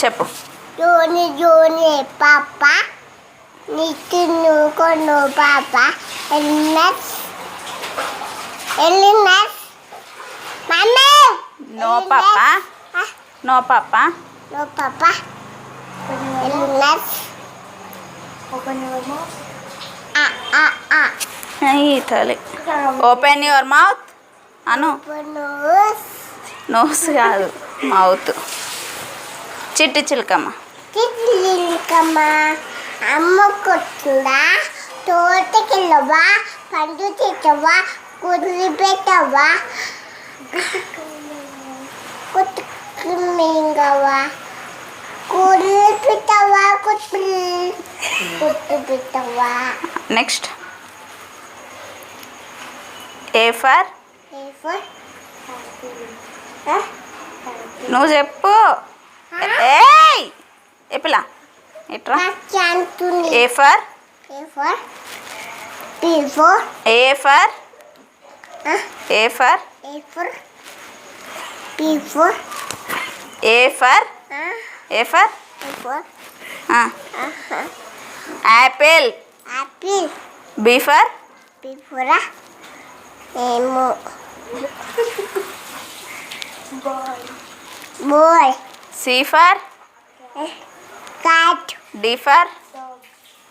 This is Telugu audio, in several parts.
చెప్పు. జోని జోని పాప నీకు నువ్వు పాప ఎలినస్ ఎలినస్ మమ్మీ నో పాప నో పాప నో పాప ఎలినస్ తల్లి. ఓపెన్ యువర్ మౌత్ అను. నోస్ కాదు, మౌత్. చిట్టి చిలకమ్మ. చిట్టి చిలకమ్మ అమ్మ కొట్టిందా, తోటకెళ్ళవా, పండు తెచ్చవా, కుదిరి పెట్టవా, కుట్టుకు మింగవా, కుదిరి పెట్టవా, కుట్టు పెట్టవా. నెక్స్ట్. ఏ ఫర్ నువ్వు చెప్పు. ఏయ్ ఏ పిల్ల ఎట్రా. A for A for A for A for A for apple. B for ఏమో boy. C for cat. D for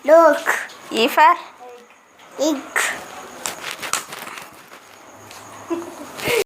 dog. E for egg.